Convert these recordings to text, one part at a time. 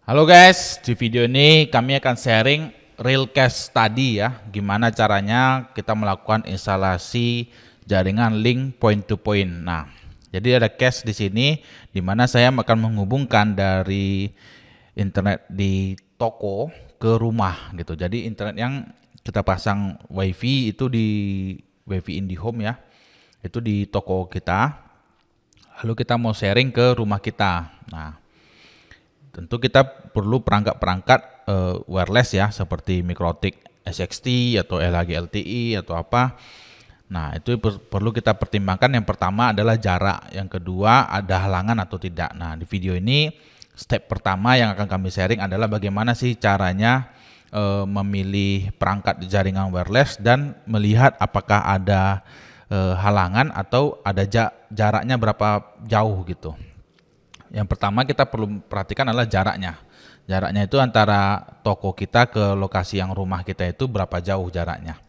Halo guys, di video ini kami akan sharing real case study ya, gimana caranya kita melakukan instalasi jaringan link point to point. Nah, jadi ada case di sini di mana saya akan menghubungkan dari internet di toko ke rumah gitu. Jadi internet yang kita pasang WiFi itu di WiFi IndiHome ya, itu di toko kita. Lalu kita mau sharing ke rumah kita. Nah, tentu kita perlu perangkat-perangkat wireless ya, seperti Mikrotik SXT atau LHG LTE atau apa. Nah, itu perlu kita pertimbangkan. Yang pertama adalah jarak, yang kedua ada halangan atau tidak. Nah, di video ini step pertama yang akan kami sharing adalah bagaimana sih caranya memilih perangkat jaringan wireless dan melihat apakah ada halangan atau ada jaraknya berapa jauh gitu. Yang pertama kita perlu perhatikan adalah jaraknya. Jaraknya itu antara toko kita ke lokasi yang rumah kita itu berapa jauh jaraknya.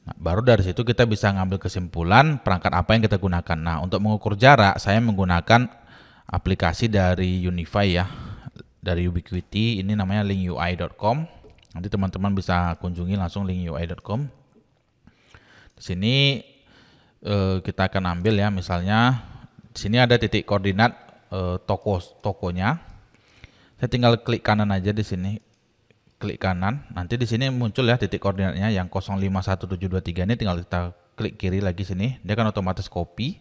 Nah, baru dari situ kita bisa ngambil kesimpulan perangkat apa yang kita gunakan. Nah, untuk mengukur jarak saya menggunakan aplikasi dari Unify ya, dari Ubiquiti. Ini namanya linkui.com. Nanti teman-teman bisa kunjungi langsung linkui.com. Di sini kita akan ambil ya, misalnya di sini ada titik koordinat tokonya. Saya tinggal klik kanan aja di sini. Klik kanan. Nanti di sini muncul ya titik koordinatnya yang 051723 ini, tinggal kita klik kiri lagi sini. Dia akan otomatis copy.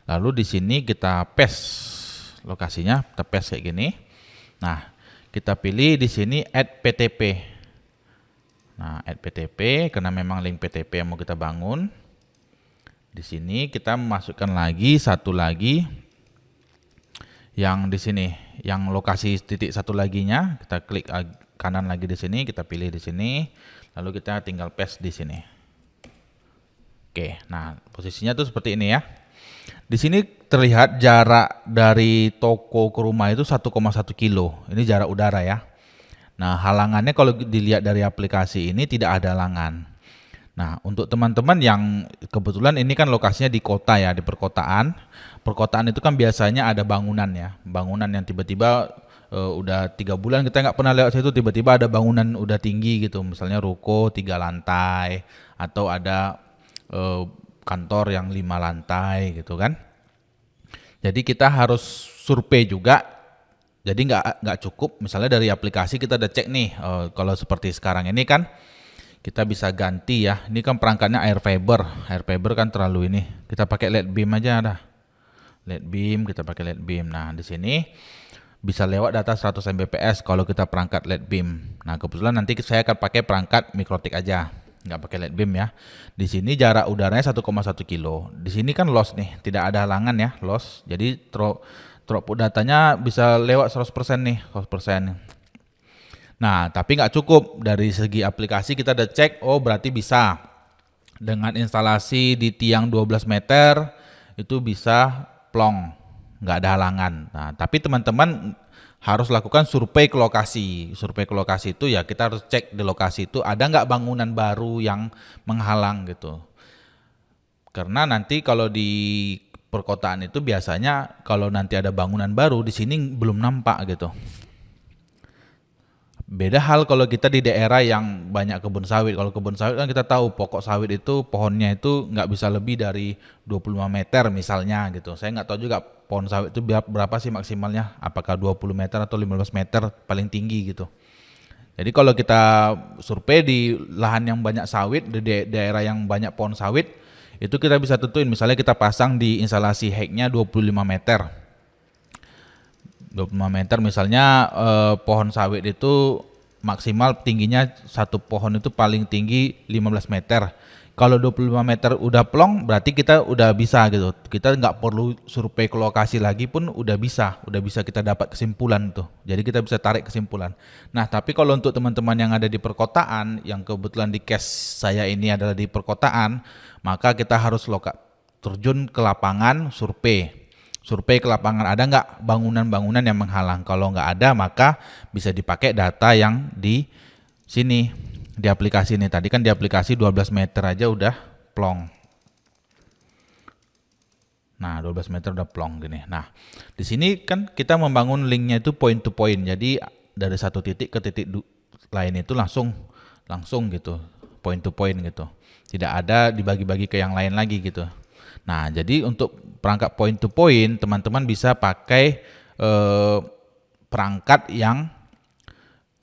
Lalu di sini kita paste lokasinya, kita paste kayak gini. Nah, kita pilih di sini add PTP. Nah, add PTP karena memang link PTP yang mau kita bangun. Di sini kita masukkan lagi satu lagi yang di sini, yang lokasi titik satu laginya, kita klik kanan lagi di sini, kita pilih di sini, lalu kita tinggal paste di sini. Oke, nah posisinya tuh seperti ini ya. Di sini terlihat jarak dari toko ke rumah itu 1,1 kilo. Ini jarak udara ya. Nah, halangannya kalau dilihat dari aplikasi ini tidak ada halangan. Nah, untuk teman-teman yang kebetulan ini kan lokasinya di kota ya, di perkotaan. Perkotaan itu kan biasanya ada bangunan ya, bangunan yang tiba-tiba udah 3 bulan kita nggak pernah lewat situ, tiba-tiba ada bangunan udah tinggi gitu, misalnya ruko 3 lantai atau ada kantor yang 5 lantai gitu kan. Jadi kita harus survei juga. Jadi nggak cukup misalnya dari aplikasi kita udah cek nih, kalau seperti sekarang ini kan kita bisa ganti ya. Ini kan perangkatnya air fiber. Air fiber kan terlalu ini. Kita pakai LED beam aja dah. LED beam, kita pakai LED beam. Nah, di sini bisa lewat data 100 Mbps kalau kita perangkat LED beam. Nah, kebetulan nanti saya akan pakai perangkat Mikrotik aja. Nggak pakai LED beam ya. Di sini jarak udaranya 1,1 kilo. Di sini kan loss nih, tidak ada halangan ya, loss. Jadi throughput datanya bisa lewat 100% nih, 100%. Nah, tapi nggak cukup. Dari segi aplikasi kita udah cek, oh berarti bisa. Dengan instalasi di tiang 12 meter, itu bisa plong, nggak ada halangan. Nah, tapi teman-teman harus lakukan survei ke lokasi. Survei ke lokasi itu ya kita harus cek di lokasi itu ada nggak bangunan baru yang menghalang gitu. Karena nanti kalau di perkotaan itu biasanya kalau nanti ada bangunan baru, di sini belum nampak gitu. Beda hal kalau kita di daerah yang banyak kebun sawit. Kalau kebun sawit kan kita tahu pokok sawit itu pohonnya itu nggak bisa lebih dari 25 meter misalnya gitu. Saya nggak tahu juga pohon sawit itu berapa sih maksimalnya. Apakah 20 meter atau 15 meter paling tinggi gitu. Jadi kalau kita survei di lahan yang banyak sawit, di daerah yang banyak pohon sawit, itu kita bisa tentuin. Misalnya kita pasang di instalasi height-nya 25 meter. 25 meter misalnya pohon sawit itu maksimal tingginya satu pohon itu paling tinggi 15 meter. Kalau 25 meter udah plong berarti kita udah bisa gitu. Kita nggak perlu survei ke lokasi lagi pun udah bisa kita dapat kesimpulan tuh. Jadi kita bisa tarik kesimpulan. Nah, tapi kalau untuk teman-teman yang ada di perkotaan, yang kebetulan di case saya ini adalah di perkotaan, maka kita harus terjun ke lapangan survei ke lapangan, ada nggak bangunan-bangunan yang menghalang. Kalau nggak ada maka bisa dipakai data yang di sini, di aplikasi ini. Tadi kan di aplikasi 12 meter aja udah plong. Nah, 12 meter udah plong gini. Nah, di sini kan kita membangun linknya itu point to point. Jadi dari satu titik ke titik lain itu langsung gitu, point to point gitu. Tidak ada dibagi-bagi ke yang lain lagi gitu. Nah, jadi untuk perangkat point to point, teman-teman bisa pakai perangkat yang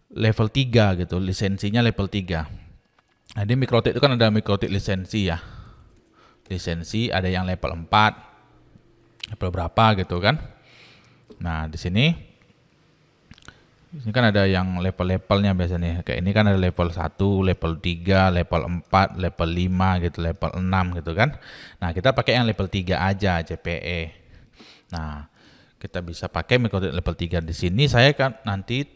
level 3 gitu, lisensinya level 3. Nah, di Mikrotik itu kan ada Mikrotik lisensi ya. Lisensi ada yang level 4, level berapa gitu kan. Nah, di sini kan ada yang level-levelnya biasanya. Kayak ini kan ada level 1, level 3, level 4, level 5 gitu, level 6 gitu kan. Nah, kita pakai yang level 3 aja CPE. Nah, kita bisa pakai Mikrotik level 3 di sini. Saya kan nanti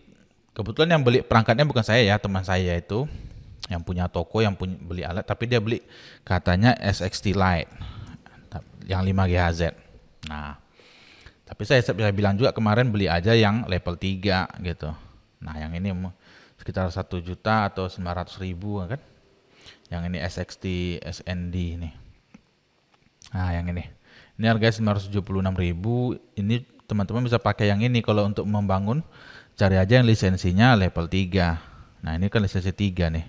kebetulan yang beli perangkatnya bukan saya ya, teman saya itu yang punya toko, yang punya beli alat, tapi dia beli katanya SXT Lite yang 5 GHz. Nah, tapi saya bilang juga kemarin beli aja yang level 3 gitu. Nah, yang ini sekitar 1 juta atau 900.000 kan. Yang ini SXT SND ini. Nah, yang ini. Ini harganya 976.000. Ini teman-teman bisa pakai yang ini kalau untuk membangun, cari aja yang lisensinya level 3. Nah, ini kan lisensi 3 nih.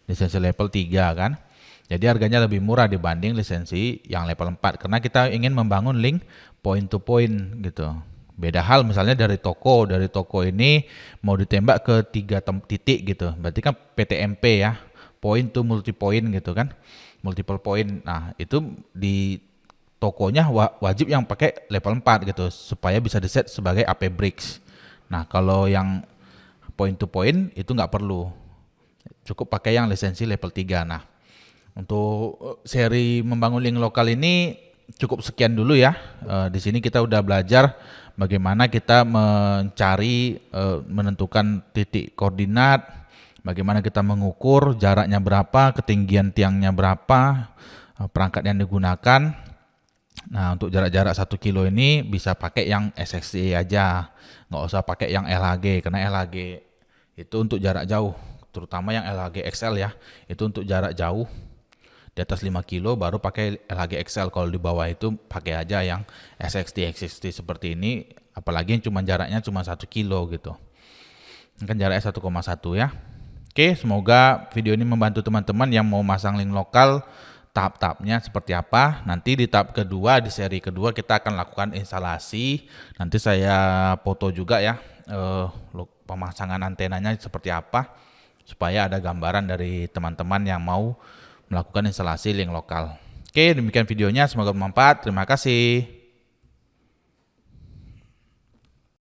Lisensi level 3 kan. Jadi harganya lebih murah dibanding lisensi yang level 4 karena kita ingin membangun link point to point gitu. Beda hal misalnya dari toko ini mau ditembak ke 3 titik gitu. Berarti kan PTMP ya, point to multi point gitu kan. Multiple point. Nah, itu di tokonya wajib yang pakai level 4 gitu supaya bisa diset sebagai AP Bricks. Nah, kalau yang point to point itu nggak perlu. Cukup pakai yang lisensi level 3. Nah, untuk seri membangun link lokal ini cukup sekian dulu ya. Di sini kita udah belajar bagaimana kita mencari, menentukan titik koordinat, bagaimana kita mengukur jaraknya berapa, ketinggian tiangnya berapa, perangkat yang digunakan. Nah, untuk jarak-jarak 1 kilo ini bisa pakai yang SXT aja, nggak usah pakai yang LHG karena LHG itu untuk jarak jauh. Terutama yang LHG XL ya, itu untuk jarak jauh di atas 5 kilo baru pakai LHG XL. Kalau di bawah itu pakai aja yang SXT seperti ini, apalagi yang jaraknya cuma 1 kilo gitu. Ini kan jaraknya 1,1 ya. Oke, semoga video ini membantu teman-teman yang mau masang link lokal. Tahap-tahapnya seperti apa. Nanti di tahap kedua, di seri kedua kita akan lakukan instalasi. Nanti saya foto juga ya pemasangan antenanya seperti apa, supaya ada gambaran dari teman-teman yang mau melakukan instalasi link lokal. Oke, demikian videonya, semoga bermanfaat. Terima kasih.